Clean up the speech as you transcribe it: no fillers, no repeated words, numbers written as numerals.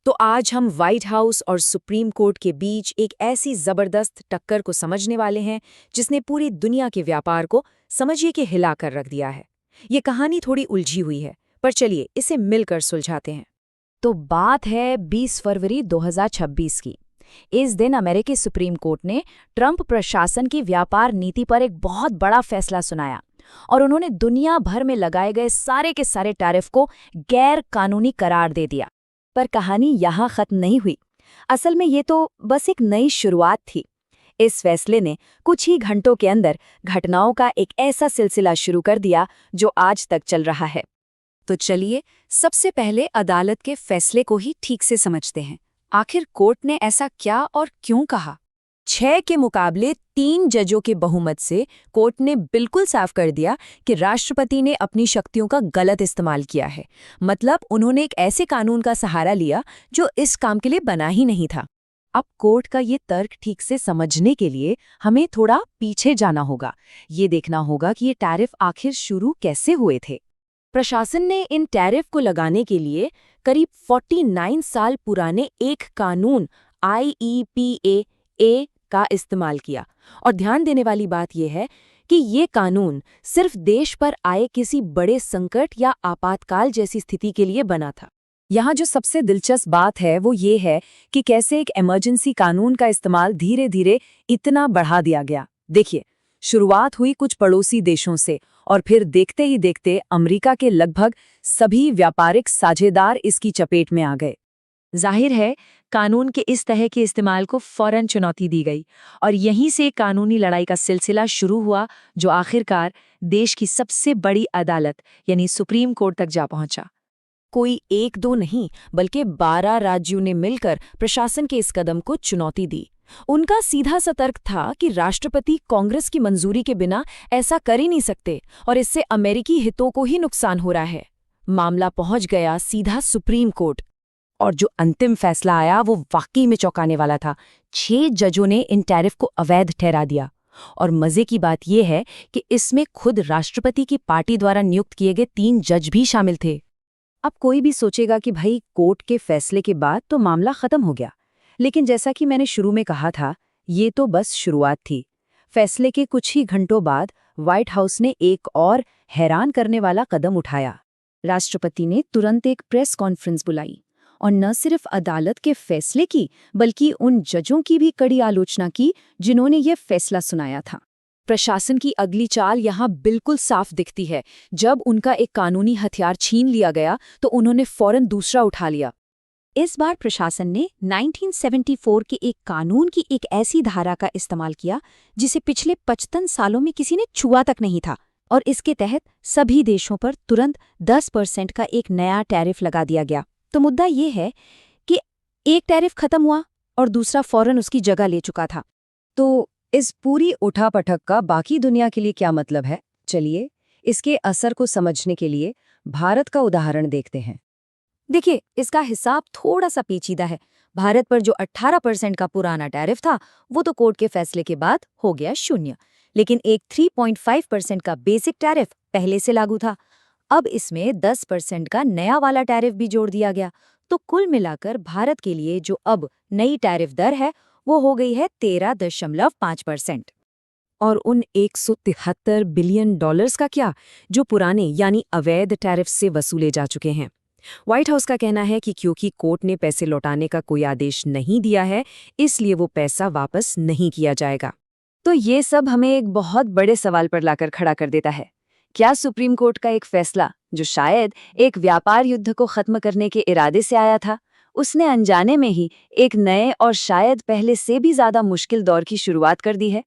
तो आज हम व्हाइट हाउस और सुप्रीम कोर्ट के बीच एक ऐसी जबरदस्त टक्कर को समझने वाले हैं जिसने पूरी दुनिया के व्यापार को समझिए कि हिला कर रख दिया है। ये कहानी थोड़ी उलझी हुई है, पर चलिए इसे मिलकर सुलझाते हैं। तो बात है 20 फरवरी 2026 की। इस दिन अमेरिकी सुप्रीम कोर्ट ने ट्रंप प्रशासन की व्यापार नीति पर एक बहुत बड़ा फैसला सुनाया और उन्होंने दुनिया भर में लगाए गए सारे के सारे टैरिफ को गैर कानूनी करार दे दिया। पर कहानी यहाँ खत्म नहीं हुई। असल में ये तो बस एक नई शुरुआत थी। इस फैसले ने कुछ ही घंटों के अंदर घटनाओं का एक ऐसा सिलसिला शुरू कर दिया जो आज तक चल रहा है। तो चलिए सबसे पहले अदालत के फैसले को ही ठीक से समझते हैं। आखिर कोर्ट ने ऐसा क्या और क्यों कहा? 6 के मुकाबले 3 जजों के बहुमत से कोर्ट ने बिल्कुल साफ कर दिया कि राष्ट्रपति ने अपनी शक्तियों का गलत इस्तेमाल किया है। मतलब उन्होंने एक ऐसे कानून का सहारा लिया जो इस काम के लिए बना ही नहीं था। अब कोर्ट का ये तर्क ठीक से समझने के लिए हमें थोड़ा पीछे जाना होगा। ये देखना होगा कि ये टैरिफ आखिर शुरू कैसे हुए थे। प्रशासन ने इन टैरिफ को लगाने के लिए करीब 49 साल पुराने एक कानून IEPA का इस्तेमाल किया। और ध्यान देने वाली बात यह है कि ये कानून सिर्फ देश पर आए किसी बड़े संकट या आपातकाल जैसी स्थिति के लिए बना था। यहाँ जो सबसे दिलचस्प बात है वो ये है कि कैसे एक इमरजेंसी कानून का इस्तेमाल धीरे धीरे इतना बढ़ा दिया गया। देखिए, शुरुआत हुई कुछ पड़ोसी देशों से और फिर देखते ही देखते अमेरिका के लगभग सभी व्यापारिक साझेदार इसकी चपेट में आ गए। जाहिर है, कानून के इस तरह के इस्तेमाल को फौरन चुनौती दी गई और यहीं से कानूनी लड़ाई का सिलसिला शुरू हुआ जो आखिरकार देश की सबसे बड़ी अदालत यानी सुप्रीम कोर्ट तक जा पहुंचा। कोई एक दो नहीं बल्कि 12 राज्यों ने मिलकर प्रशासन के इस कदम को चुनौती दी। उनका सीधा सा तर्क था कि राष्ट्रपति कांग्रेस की मंजूरी के बिना ऐसा कर ही नहीं सकते और इससे अमेरिकी हितों को ही नुकसान हो रहा है। मामला पहुंच गया सीधा सुप्रीम कोर्ट और जो अंतिम फैसला आया वो वाकई में चौंकाने वाला था। 6 जजों ने इन टैरिफ को अवैध ठहरा दिया और मजे की बात यह है कि इसमें खुद राष्ट्रपति की पार्टी द्वारा नियुक्त किए गए 3 जज भी शामिल थे। अब कोई भी सोचेगा कि भाई कोर्ट के फैसले के बाद तो मामला खत्म हो गया, लेकिन जैसा कि मैंने शुरू में कहा था, ये तो बस शुरुआत थी। फैसले के कुछ ही घंटों बाद व्हाइट हाउस ने एक और हैरान करने वाला कदम उठाया। राष्ट्रपति ने तुरंत एक प्रेस कॉन्फ्रेंस बुलाई और न सिर्फ अदालत के फैसले की बल्कि उन जजों की भी कड़ी आलोचना की जिन्होंने ये फैसला सुनाया था। प्रशासन की अगली चाल यहाँ बिल्कुल साफ दिखती है। जब उनका एक कानूनी हथियार छीन लिया गया तो उन्होंने फौरन दूसरा उठा लिया। इस बार प्रशासन ने 1974 के एक कानून की एक ऐसी धारा का इस्तेमाल किया जिसे पिछले 55 सालों में किसी ने छुआ तक नहीं था और इसके तहत सभी देशों पर तुरंत 10% का एक नया टैरिफ लगा दिया गया। तो मुद्दा ये है कि एक टैरिफ खत्म हुआ और दूसरा फौरन उसकी जगह ले चुका था। तो इस पूरी उठापटक का बाकी दुनिया के लिए क्या मतलब है? चलिए इसके असर को समझने के लिए भारत का उदाहरण देखते हैं। देखिए, इसका हिसाब थोड़ा सा पेचीदा है। भारत पर जो 18% का पुराना टैरिफ था वो तो कोर्ट के फैसले के बाद हो गया 0, लेकिन एक 3.5% का बेसिक टैरिफ पहले से लागू था। अब इसमें 10% का नया वाला टैरिफ भी जोड़ दिया गया। तो कुल मिलाकर भारत के लिए जो अब नई टैरिफ दर है वो हो गई है 13.5%। और उन $173 बिलियन का क्या, जो पुराने यानी अवैध टैरिफ से वसूले जा चुके हैं। व्हाइट हाउस का कहना है कि क्योंकि कोर्ट ने पैसे लौटाने का कोई आदेश नहीं दिया है, इसलिए वो पैसा वापस नहीं किया जाएगा। तो ये सब हमें एक बहुत बड़े सवाल पर लाकर खड़ा कर देता है। क्या सुप्रीम कोर्ट का एक फैसला, जो शायद एक व्यापार युद्ध को खत्म करने के इरादे से आया था, उसने अनजाने में ही एक नए और शायद पहले से भी ज्यादा मुश्किल दौर की शुरुआत कर दी है?